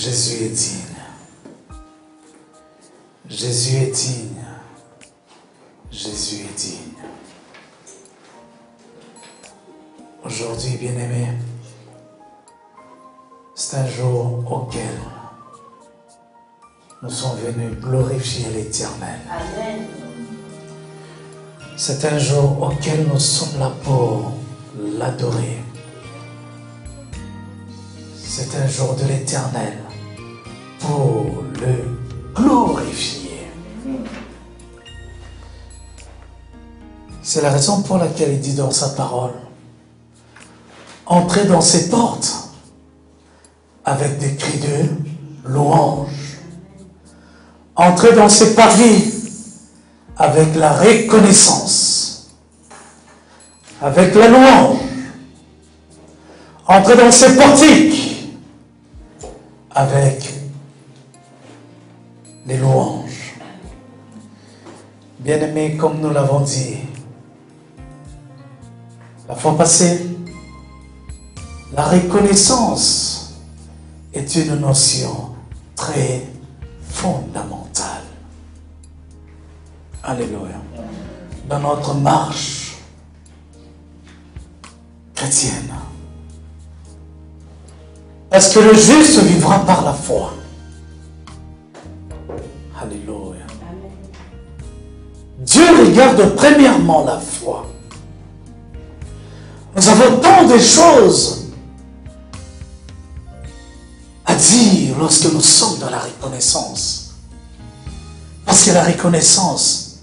Jésus est digne. Jésus est digne. Jésus est digne. Aujourd'hui, bien-aimés, c'est un jour auquel nous sommes venus glorifier l'Éternel. Amen. C'est un jour auquel nous sommes là pour l'adorer. C'est un jour de l'Éternel pour le glorifier. C'est la raison pour laquelle il dit dans sa parole, entrez dans ses portes avec des cris de louange. Entrez dans ses parvis avec la reconnaissance, avec la louange. Entrez dans ses portiques avec les louanges. Bien-aimés, comme nous l'avons dit la fois passée, la reconnaissance est une notion très fondamentale. Alléluia. Dans notre marche chrétienne. Parce que le juste vivra par la foi. Alléluia. Dieu regarde premièrement la foi. Nous avons tant de choses à dire lorsque nous sommes dans la reconnaissance. Parce que la reconnaissance,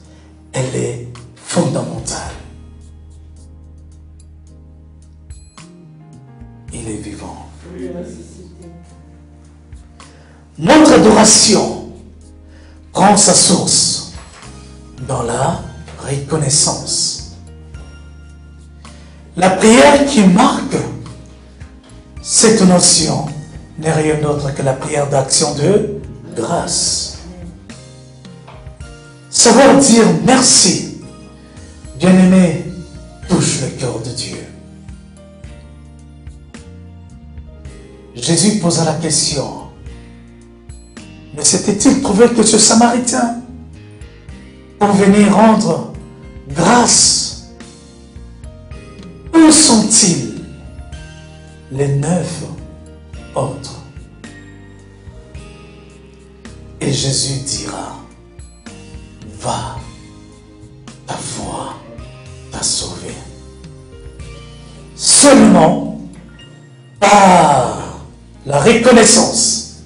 elle est fondamentale. Il est vivant. Notre adoration prend sa source dans la reconnaissance. La prière qui marque cette notion n'est rien d'autre que la prière d'action de grâce. Savoir dire merci, bien-aimé, touche le cœur de Dieu. Jésus posa la question, mais s'était-il trouvé que ce Samaritain, pour venir rendre grâce, où sont-ils les 9 autres? Et Jésus dira, va, ta foi t'a sauvé. Seulement par la reconnaissance.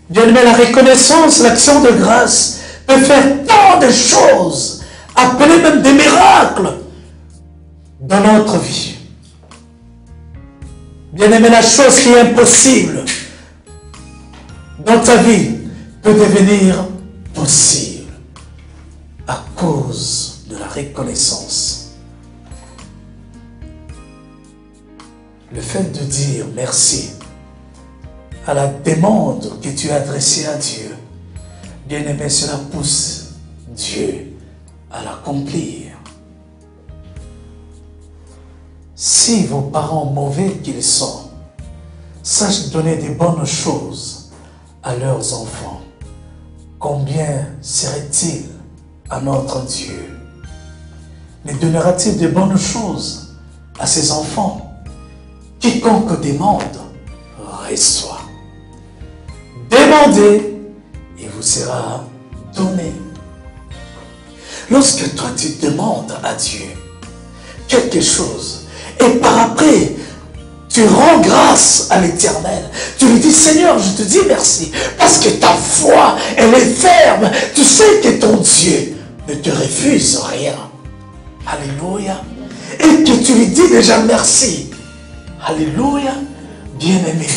Bien-aimé, la reconnaissance, l'action de grâce peut faire tant de choses, appeler même des miracles dans notre vie. Bien-aimé, la chose qui est impossible dans ta vie peut devenir possible à cause de la reconnaissance. Le fait de dire merci à la demande que tu as adressée à Dieu, bien-aimé, cela pousse Dieu à l'accomplir. Si vos parents mauvais qu'ils sont, sachent donner des bonnes choses à leurs enfants, combien serait-il à notre Dieu? Ne donnera-t-il de bonnes choses à ses enfants? Quiconque demande, reçoit. Demandez, et vous sera donné. Lorsque toi tu demandes à Dieu quelque chose, et par après, tu rends grâce à l'Éternel, tu lui dis, Seigneur, je te dis merci, parce que ta foi, elle est ferme. Tu sais que ton Dieu ne te refuse rien. Alléluia. Et que tu lui dis déjà merci. Alléluia. Bien-aimé,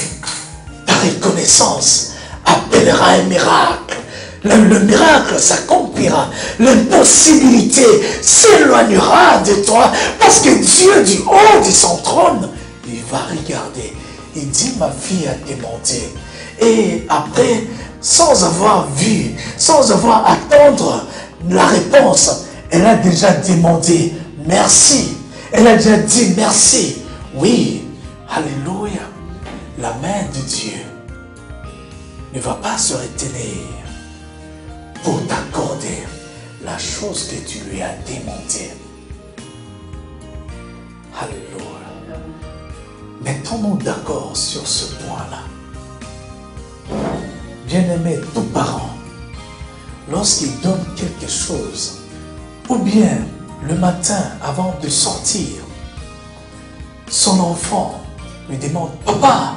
ta reconnaissance appellera un miracle. Le miracle s'accomplira. L'impossibilité s'éloignera de toi. Parce que Dieu, du haut de son trône, il va regarder. Il dit, ma fille a demandé. Et après, sans avoir vu, sans avoir attendre la réponse, elle a déjà demandé merci. Elle a déjà dit merci. Oui, alléluia. La main de Dieu ne va pas se retenir pour t'accorder la chose que tu lui as demandée. Alléluia. Mettons-nous d'accord sur ce point-là. Bien-aimé, tout parent, lorsqu'il donne quelque chose, ou bien le matin avant de sortir, son enfant lui demande « Papa,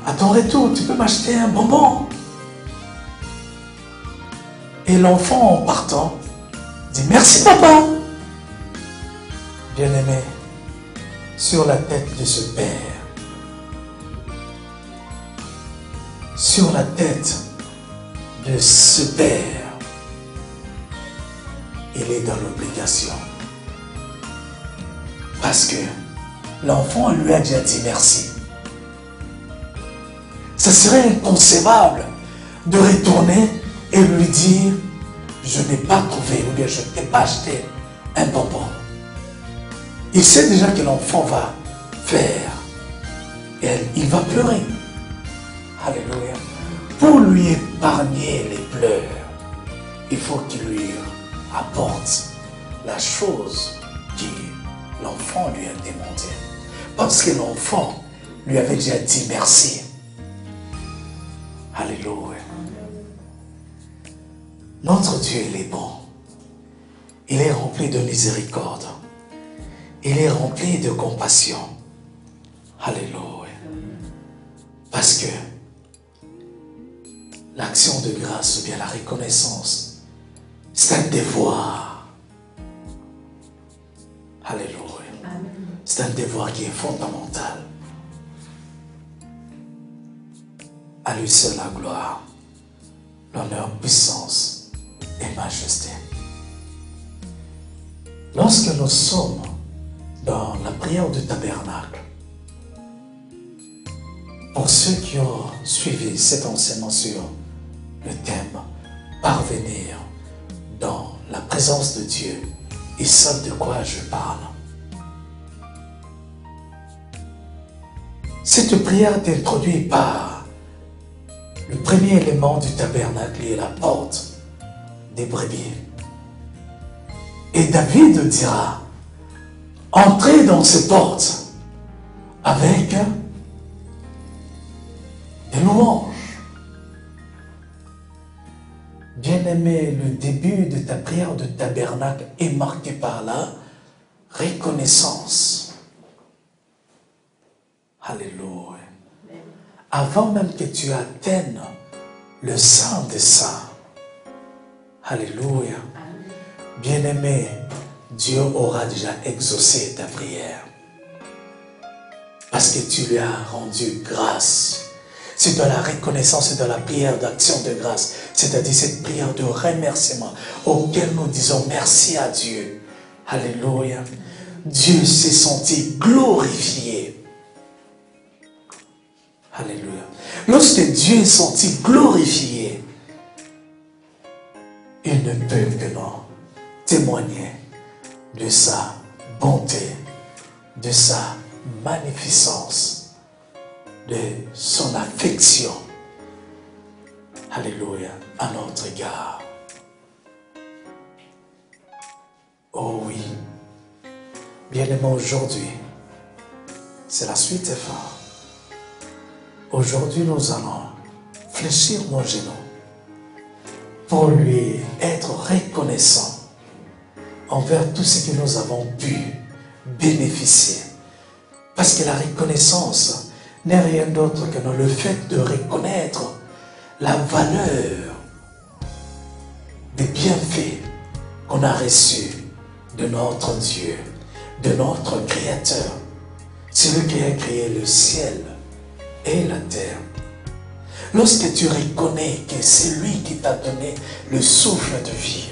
à ton retour, tu peux m'acheter un bonbon ?» Et l'enfant, en partant, dit « Merci, papa !» Bien-aimé, sur la tête de ce père, sur la tête de ce père, il est dans l'obligation. Parce que l'enfant lui a déjà dit merci. Ce serait inconcevable de retourner et lui dire « Je n'ai pas trouvé ou bien je ne t'ai pas acheté un bonbon ». Il sait déjà que l'enfant va faire et il va pleurer. Alléluia. Pour lui épargner les pleurs, il faut qu'il lui apporte la chose que l'enfant lui a demandé. Parce que l'enfant lui avait déjà dit merci. Alléluia. Notre Dieu, il est bon. Il est rempli de miséricorde. Il est rempli de compassion. Alléluia. Parce que l'action de grâce ou bien la reconnaissance, c'est un devoir. Alléluia. C'est un devoir qui est fondamental. À lui seul la gloire, l'honneur, puissance et majesté. Lorsque nous sommes dans la prière du tabernacle, pour ceux qui ont suivi cet enseignement sur le thème « Parvenir dans la présence de Dieu », ils savent de quoi je parle. Cette prière est introduite par le premier élément du tabernacle est la porte des brebis. Et David dira, entrez dans ces portes avec des louanges. Bien-aimé, le début de ta prière de tabernacle est marqué par la reconnaissance. Alléluia. Avant même que tu atteignes le Saint des Saints. Alléluia. Bien-aimé, Dieu aura déjà exaucé ta prière. Parce que tu lui as rendu grâce. C'est de la reconnaissance et de la prière d'action de grâce. C'est-à-dire cette prière de remerciement auquel nous disons merci à Dieu. Alléluia. Dieu s'est senti glorifié. Alléluia. Lorsque Dieu est senti glorifié, il ne peut que non témoigner de sa bonté, de sa magnificence, de son affection. Alléluia, à notre égard. Oh oui, bien-aimé, aujourd'hui, c'est la suite et fin. Aujourd'hui, nous allons fléchir nos genoux pour lui être reconnaissant envers tout ce que nous avons pu bénéficier. Parce que la reconnaissance n'est rien d'autre que le fait de reconnaître la valeur des bienfaits qu'on a reçus de notre Dieu, de notre Créateur, celui qui a créé le ciel et la terre. Lorsque tu reconnais que c'est lui qui t'a donné le souffle de vie,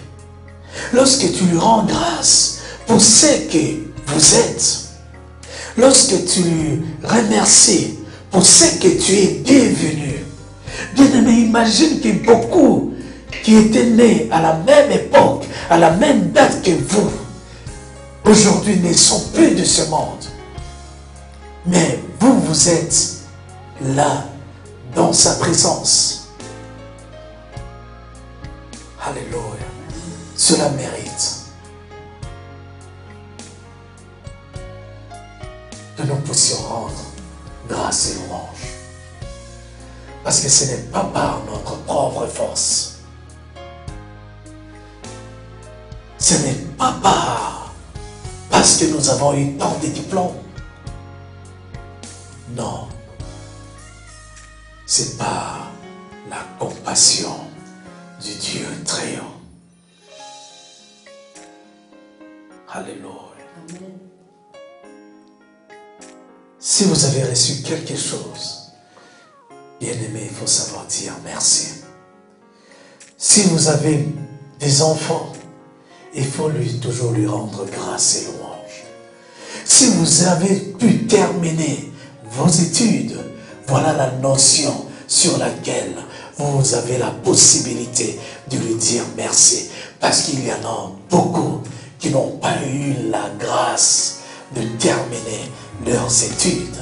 lorsque tu lui rends grâce pour ce que vous êtes, lorsque tu lui remercies pour ce que tu es devenu, bien-aimé, imagine que beaucoup qui étaient nés à la même époque, à la même date que vous, aujourd'hui ne sont plus de ce monde. Mais vous, vous êtes là, dans sa présence. Alléluia. Cela mérite que nous puissions rendre grâce et louange. Parce que ce n'est pas par notre propre force. Ce n'est pas parce que nous avons eu tant de diplômes. Non. C'est par la compassion du Dieu très haut. Alléluia. Amen. Si vous avez reçu quelque chose, bien-aimé, il faut savoir dire merci. Si vous avez des enfants, il faut toujours lui rendre grâce et louange. Si vous avez pu terminer vos études, voilà la notion sur laquelle vous avez la possibilité de lui dire merci. Parce qu'il y en a beaucoup qui n'ont pas eu la grâce de terminer leurs études.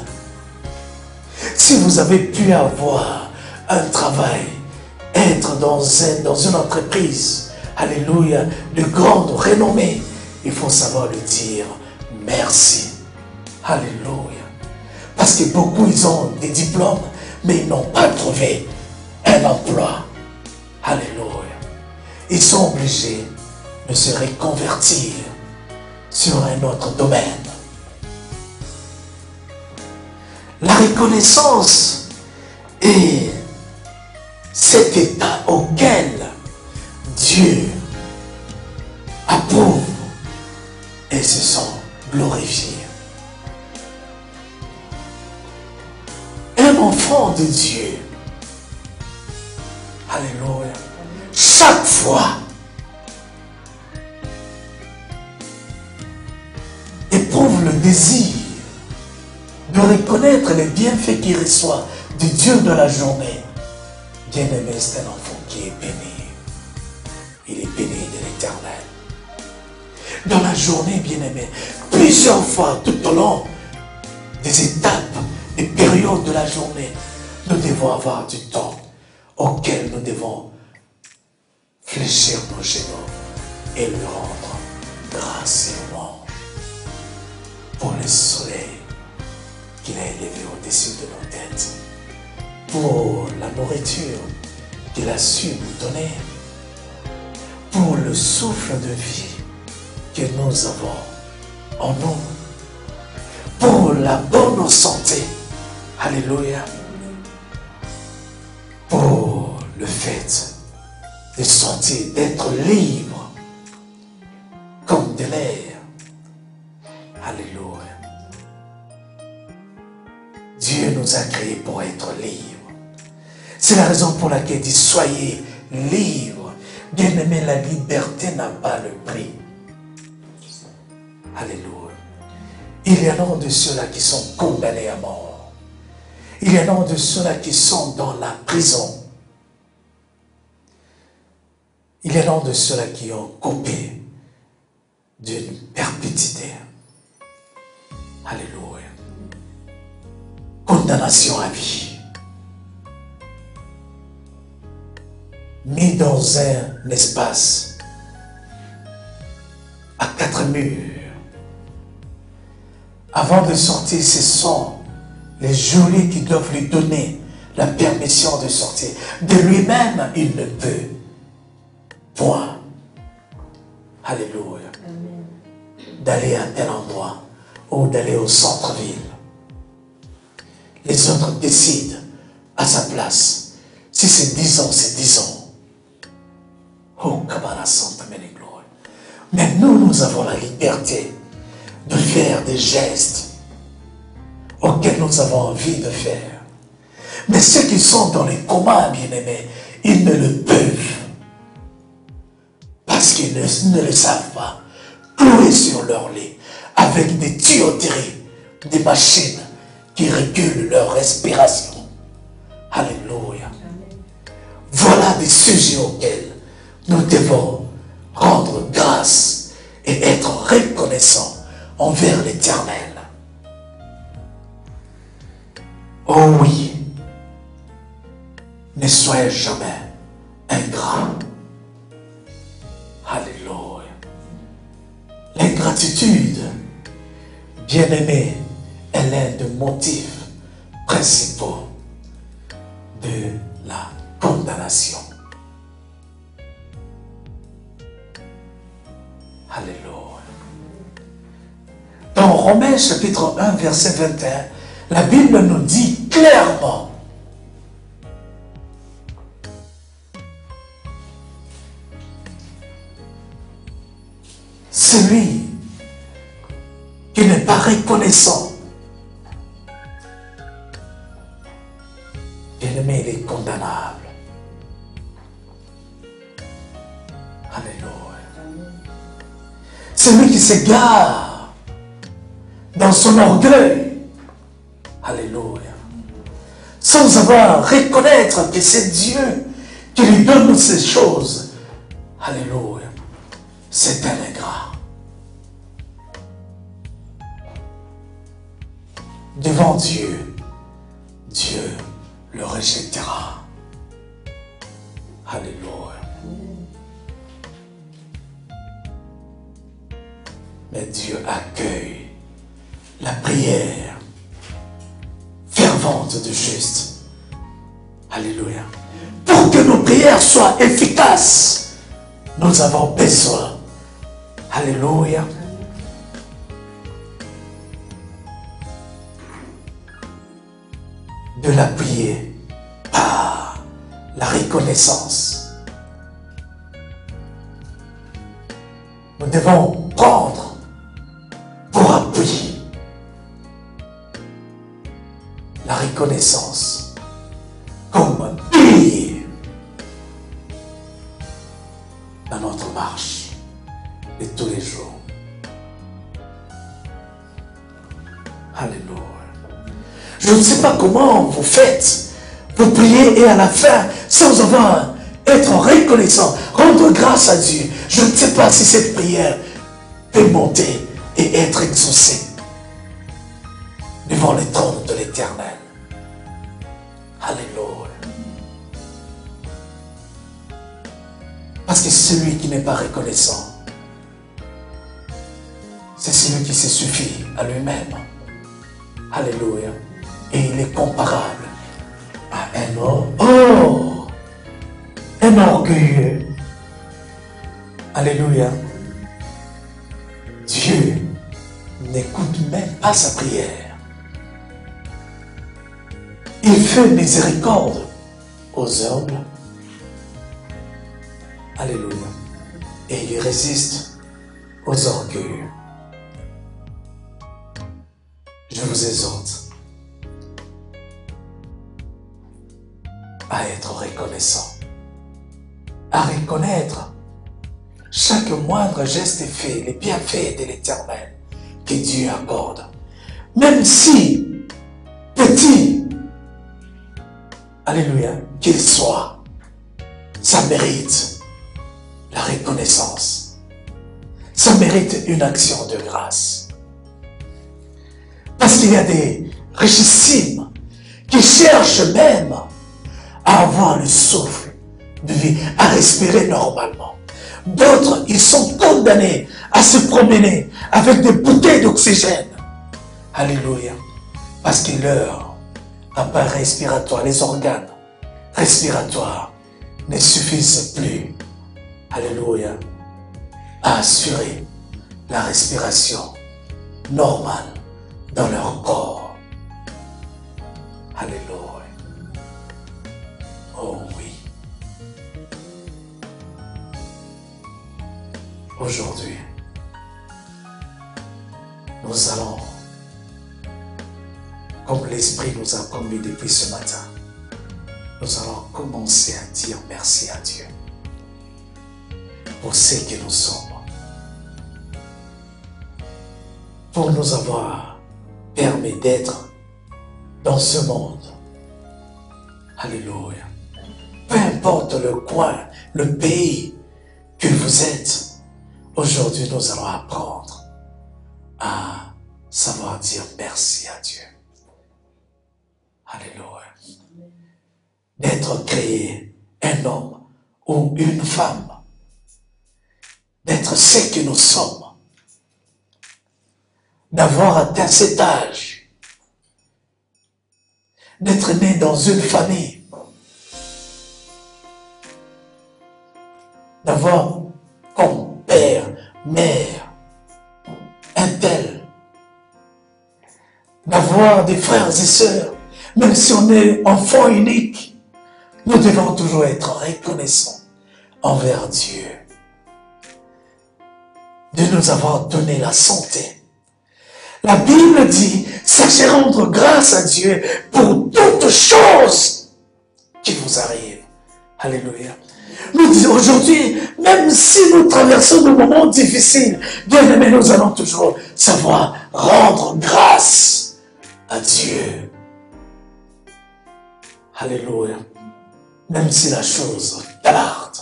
Si vous avez pu avoir un travail, être dans une entreprise, alléluia, de grande renommée, il faut savoir lui dire merci. Alléluia. Parce que beaucoup, ils ont des diplômes, mais ils n'ont pas trouvé un emploi. Alléluia. Ils sont obligés de se reconvertir sur un autre domaine. La reconnaissance est cet état auquel Dieu approuve et se sent glorifié. Un enfant de Dieu, alléluia, chaque fois éprouve le désir de reconnaître les bienfaits qu'il reçoit du Dieu de la journée. Bien-aimé, c'est un enfant qui est béni. Il est béni de l'Éternel. Dans la journée, bien-aimé, plusieurs fois tout au long des étapes, des périodes de la journée, nous devons avoir du temps auquel nous devons fléchir nos genoux et lui rendre grâce et louange pour le soleil qu'il a élevé au-dessus de nos têtes, pour la nourriture qu'il a su nous donner, pour le souffle de vie que nous avons en nous, pour la bonne santé, alléluia, pour le fait de sentir, d'être libre comme de l'air, alléluia. Dieu nous a créés pour être libres. C'est la raison pour laquelle il dit soyez libres. Bien-aimé, la liberté n'a pas le prix. Alléluia. Il y en a de ceux-là qui sont condamnés à mort. Il y en a de ceux-là qui sont dans la prison. Il y en a de ceux-là qui ont coupé d'une perpétuité. Alléluia. Condamnation à vie. Mis dans un espace à 4 murs. Avant de sortir, ce sont les geôliers qui doivent lui donner la permission de sortir. De lui-même, il ne peut. Point. Alléluia. D'aller à tel endroit ou d'aller au centre-ville. Les autres décident à sa place. Si c'est 10 ans, c'est 10 ans. Oh, Kabbalah Santa Gloire. Mais nous avons la liberté de faire des gestes auxquels nous avons envie de faire. Mais ceux qui sont dans les comas, bien-aimés, ils ne le peuvent. Parce qu'ils ne le savent pas. Cloués sur leur lit, avec des tuyauteries, des machines qui régulent leur respiration. Alléluia. Voilà des sujets auxquels nous devons rendre grâce et être reconnaissants envers l'Éternel. Oh oui, soyez jamais ingrat. Alléluia. L'ingratitude, bien-aimé, est l'un des motifs principaux de la condamnation. Alléluia. Dans Romains chapitre 1, verset 21, la Bible nous dit clairement, celui qui n'est pas reconnaissant, bien-aimé, il est condamnable. Alléluia. Celui qui s'égare dans son orgueil, alléluia, sans avoir reconnaître que c'est Dieu qui lui donne ces choses, alléluia, c'est un ingrat. Devant Dieu, Dieu le rejettera. Alléluia. Mais Dieu accueille la prière fervente de juste. Alléluia. Pour que nos prières soient efficaces, nous avons besoin, alléluia, de l'appuyer par la reconnaissance. Nous devons prendre pour appui la reconnaissance comme pilier dans notre marche de tous les jours. Alléluia. Je ne sais pas comment vous faites, vous priez et à la fin, sans avoir être reconnaissant, rendre grâce à Dieu. Je ne sais pas si cette prière peut monter et être exaucée devant le trône de l'Éternel. Alléluia. Parce que celui qui n'est pas reconnaissant, c'est celui qui se suffit à lui-même. Alléluia. Et il est comparable à un homme. Oh! Un orgueilleux. Alléluia. Dieu n'écoute même pas sa prière. Il fait miséricorde aux humbles. Alléluia. Et il résiste aux orgueilleux. Je vous exhorte à être reconnaissant, à reconnaître chaque moindre geste fait, les bienfaits de l'Éternel que Dieu accorde. Même si petit, alléluia, qu'il soit, ça mérite la reconnaissance. Ça mérite une action de grâce. Parce qu'il y a des richissimes qui cherchent même à avoir le souffle de vie, à respirer normalement. D'autres, ils sont condamnés à se promener avec des bouteilles d'oxygène. Alléluia. Parce que leur appareil respiratoire, les organes respiratoires ne suffisent plus, alléluia, à assurer la respiration normale dans leur corps. Alléluia. Oh oui. Aujourd'hui, nous allons, comme l'Esprit nous a promis depuis ce matin, nous allons commencer à dire merci à Dieu pour ce que nous sommes, pour nous avoir permis d'être dans ce monde. Alléluia. Peu importe le coin, le pays que vous êtes, aujourd'hui nous allons apprendre à savoir dire merci à Dieu. Alléluia. D'être d'être créé un homme ou une femme, d'être ce que nous sommes, d'avoir atteint cet âge, d'être né dans une famille, d'avoir comme père, mère, un tel, d'avoir des frères et sœurs, même si on est enfant unique, nous devons toujours être reconnaissants envers Dieu de nous avoir donné la santé. La Bible dit, sachez rendre grâce à Dieu pour toutes choses qui vous arrivent. Alléluia. Nous disons aujourd'hui, même si nous traversons des moments difficiles, bien aimés, nous allons toujours savoir rendre grâce à Dieu. Alléluia. Même si la chose tarde,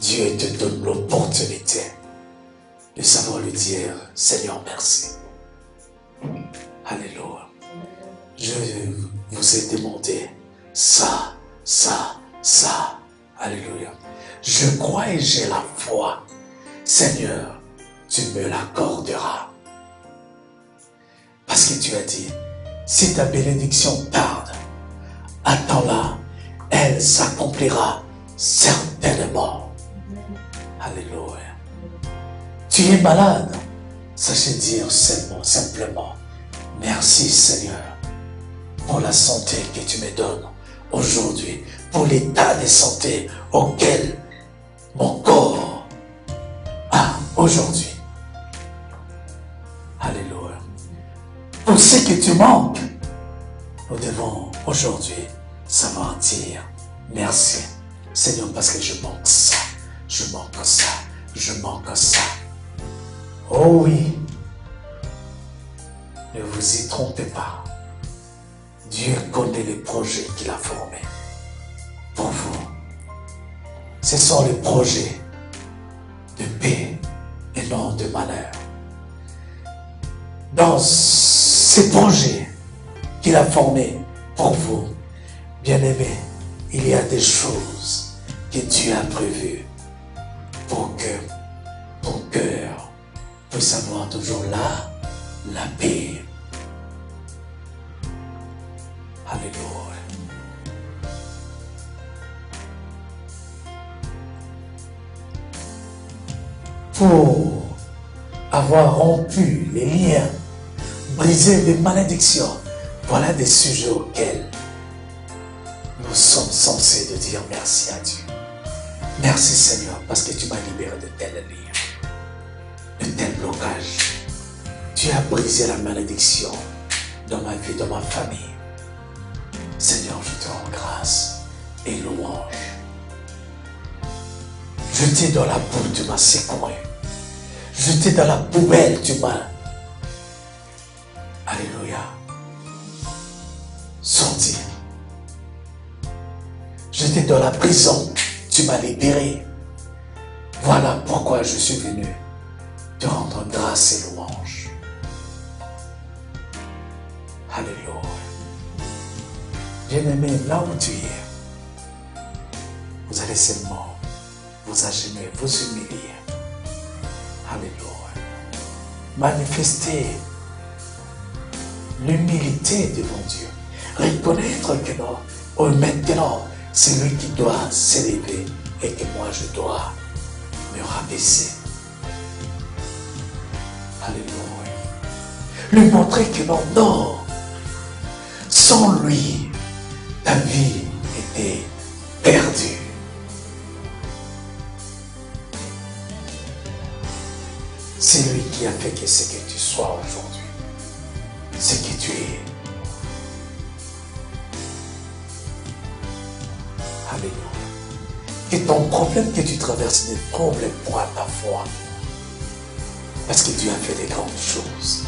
Dieu te donne l'opportunité de savoir lui dire, Seigneur, merci. Alléluia. Je vous ai demandé ça, ça, ça. Alléluia. Je crois et j'ai la foi. Seigneur, tu me l'accorderas. Parce que tu as dit, si ta bénédiction tarde, attends-la, elle s'accomplira certainement. Alléluia. Tu es malade, sachez dire simplement, merci Seigneur pour la santé que tu me donnes aujourd'hui, pour l'état de santé auquel mon corps a aujourd'hui. Alléluia. Pour ce que tu manques, nous devons aujourd'hui savoir dire merci Seigneur parce que je manque ça, je manque ça, je manque ça. Oh oui, ne vous y trompez pas. Dieu connaît les projets qu'il a formés pour vous. Ce sont les projets de paix et non de malheur. Dans ces projets qu'il a formés pour vous, bien-aimés, il y a des choses que Dieu a prévues pour que ton cœur puisse avoir toujours la paix. Alléluia. Pour avoir rompu les liens, brisé les malédictions, voilà des sujets auxquels nous sommes censés de dire merci à Dieu. Merci Seigneur parce que tu m'as libéré de tels liens, de tels blocages. Tu as brisé la malédiction dans ma vie, dans ma famille. Seigneur, je te rends grâce et louange. Jeté dans la boue, tu m'as secoué. Jeté dans la poubelle, tu m'as... Alléluia. Sorti. J'étais dans la prison, tu m'as libéré. Voilà pourquoi je suis venu te rendre grâce et louange. Alléluia. Bien-aimé, là où tu es, vous allez seulement vous agenouiller, vous humilier. Alléluia. Manifester l'humilité devant Dieu. Reconnaître que non, maintenant, c'est lui qui doit s'élever et que moi je dois me rabaisser. Alléluia. Lui montrer que non, non. Sans lui, ta vie était perdue. C'est lui qui a fait que ce que tu sois aujourd'hui, ce que tu es. Alléluia. Que ton problème que tu traverses ne trouble point ta foi. Parce que Dieu a fait des grandes choses.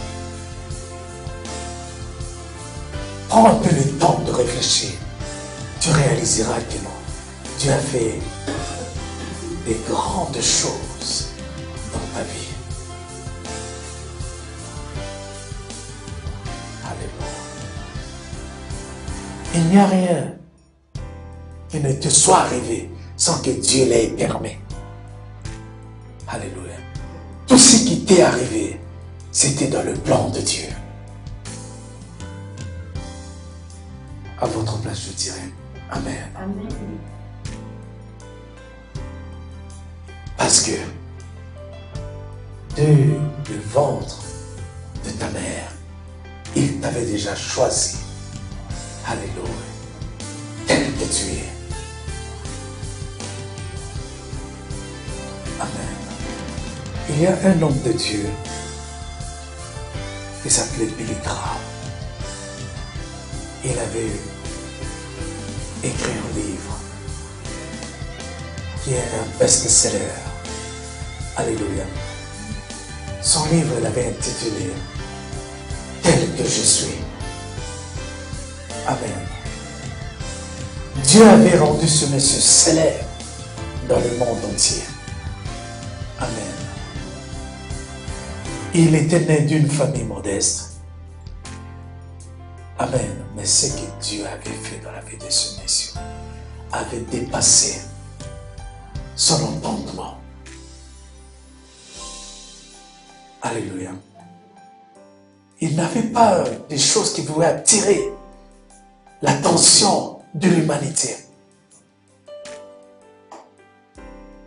Prends un peu le temps de réfléchir. Tu réaliseras que non. Dieu a fait des grandes choses dans ta vie. Alléluia. Il n'y a rien qui ne te soit arrivé sans que Dieu l'ait permis. Alléluia. Tout ce qui t'est arrivé, c'était dans le plan de Dieu. À votre place, je dirais Amen. Amen. Parce que de le ventre de ta mère, il t'avait déjà choisi. Alléluia. Tel que tu es. Amen. Il y a un homme de Dieu qui s'appelait Billy Graham. Il avait écrit un livre qui est un best-seller. Alléluia. Son livre, il avait intitulé « Tel que je suis ». Amen. Dieu avait rendu ce monsieur célèbre dans le monde entier. Amen. Il était né d'une famille modeste. Amen. Mais ce que Dieu avait fait dans la vie de ce monsieur avait dépassé son entendement. Alléluia. Il n'avait pas des choses qui pouvaient attirer l'attention de l'humanité.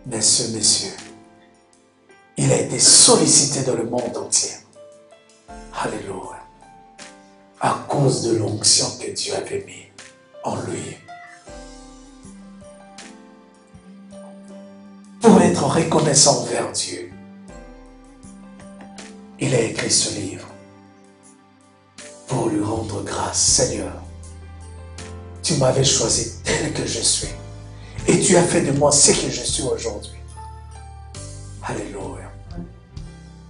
Mais ce monsieur, il a été sollicité dans le monde entier. Alléluia. À cause de l'onction que Dieu avait mis en lui. Pour être reconnaissant envers Dieu, il a écrit ce livre pour lui rendre grâce. Seigneur, tu m'avais choisi tel que je suis et tu as fait de moi ce que je suis aujourd'hui. Alléluia.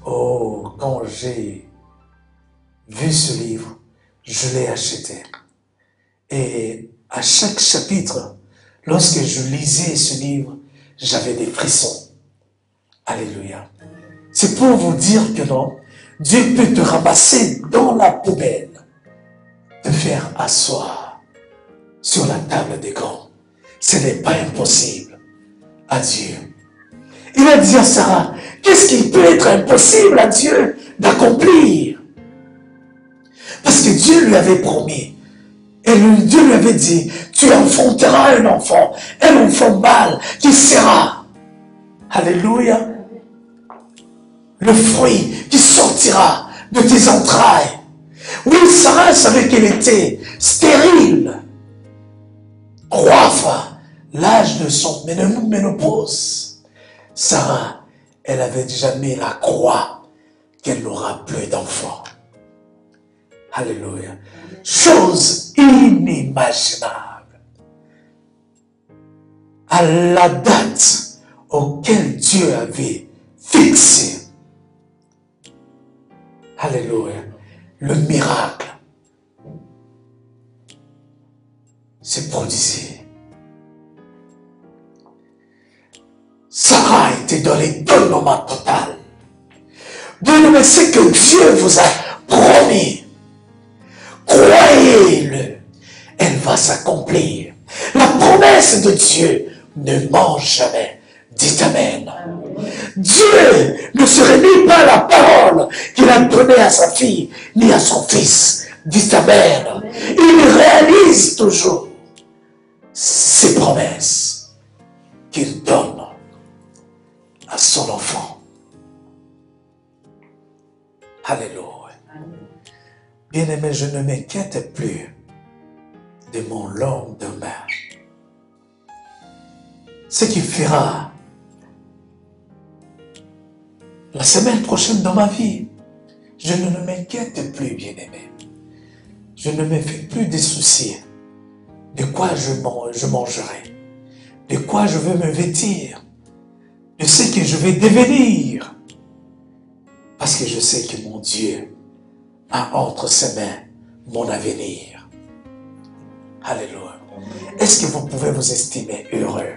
Oh, quand j'ai vu ce livre, je l'ai acheté. Et à chaque chapitre, lorsque je lisais ce livre, j'avais des frissons. Alléluia. C'est pour vous dire que non, Dieu peut te ramasser dans la poubelle, te faire asseoir sur la table des grands. Ce n'est pas impossible à Dieu. Il a dit à Sarah, qu'est-ce qui peut être impossible à Dieu d'accomplir? Parce que Dieu lui avait promis. Et Dieu lui avait dit, tu enfanteras un enfant mâle qui sera. Alléluia. Le fruit qui sortira de tes entrailles. Oui, Sarah savait qu'elle était stérile. Croix, l'âge de son ménopause. Sarah, elle avait déjà mis la croix qu'elle n'aura plus d'enfants. Alléluia. Chose inimaginable. À la date auquel Dieu avait fixé. Alléluia. Le miracle s'est produit. Sarah était dans l'étonnement total. Bien-aimé, ce que Dieu vous a promis, croyez-le, elle va s'accomplir. La promesse de Dieu ne ment jamais. Dites Amen. Dieu ne se renie pas à la parole qu'il a donnée à sa fille, ni à son fils. Dites Amen. Il réalise toujours ses promesses qu'il donne à son enfant. Alléluia. Bien-aimé, je ne m'inquiète plus de mon lendemain. Ce qui fera la semaine prochaine dans ma vie, je ne m'inquiète plus, bien-aimé. Je ne me fais plus de soucis de quoi je mangerai, de quoi je veux me vêtir, de ce que je vais devenir. Parce que je sais que mon Dieu a entre ses mains mon avenir. Alléluia. Est-ce que vous pouvez vous estimer heureux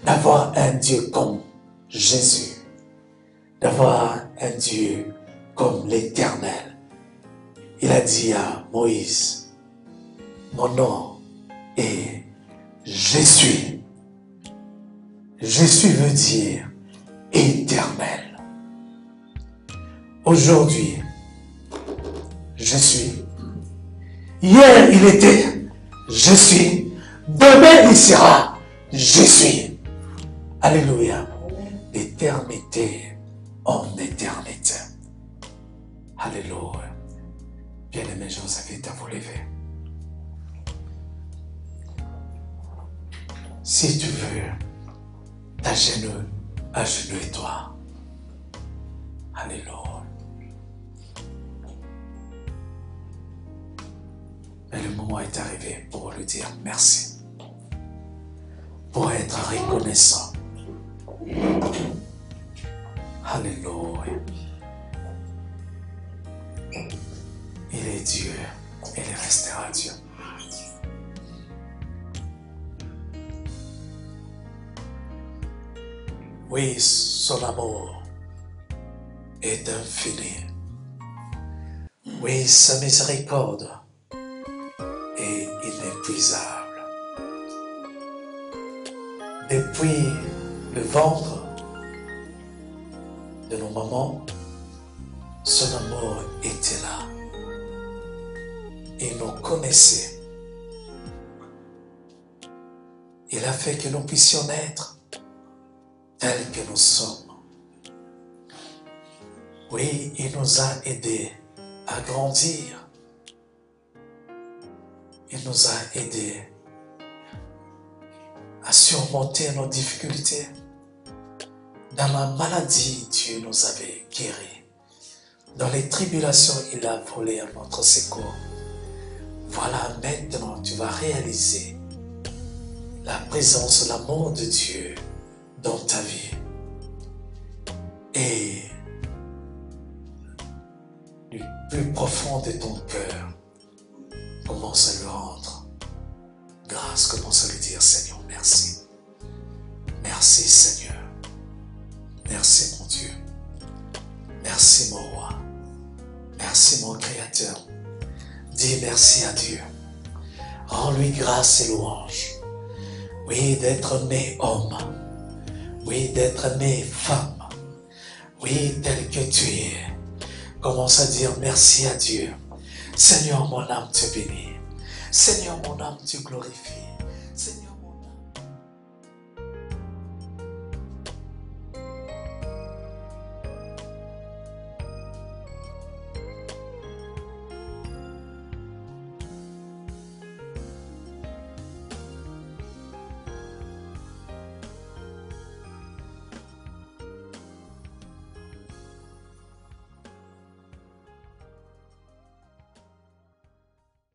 d'avoir un Dieu comme Jésus, d'avoir un Dieu comme l'Éternel? Il a dit à Moïse, mon nom est Je suis. Je suis veut dire éternel. Aujourd'hui, je suis. Hier, il était. Je suis. Demain, il sera. Je suis. Alléluia. D'éternité en éternité. Alléluia. Bien-aimés, je vous invite à vous lever. Si tu veux, agenouille-toi. Alléluia. Mais le moment est arrivé pour lui dire merci. Pour être reconnaissant. Alléluia. Il est Dieu et il restera Dieu. Oui, son amour est infini. Oui, sa miséricorde est inépuisable. Depuis le ventre de nos mamans, son amour était là. Il nous connaissait. Il a fait que nous puissions naître tels que nous sommes. Oui, il nous a aidés à grandir. Il nous a aidés à surmonter nos difficultés. Dans la maladie, Dieu nous avait guéris. Dans les tribulations, il a volé à notre secours. Voilà, maintenant, tu vas réaliser la présence, l'amour de Dieu dans ta vie. Et du plus profond de ton cœur, commence à lui rendre grâce, commence à lui dire, Seigneur, merci. Merci, Seigneur. Merci, mon Dieu. Merci, mon roi. Merci, mon Créateur. Dis merci à Dieu. Rends-lui grâce et louange. Oui, d'être né homme. Oui, d'être né femme. Oui, tel que tu es. Commence à dire merci à Dieu. Seigneur, mon âme te bénit. Seigneur, mon âme te glorifie. Seigneur,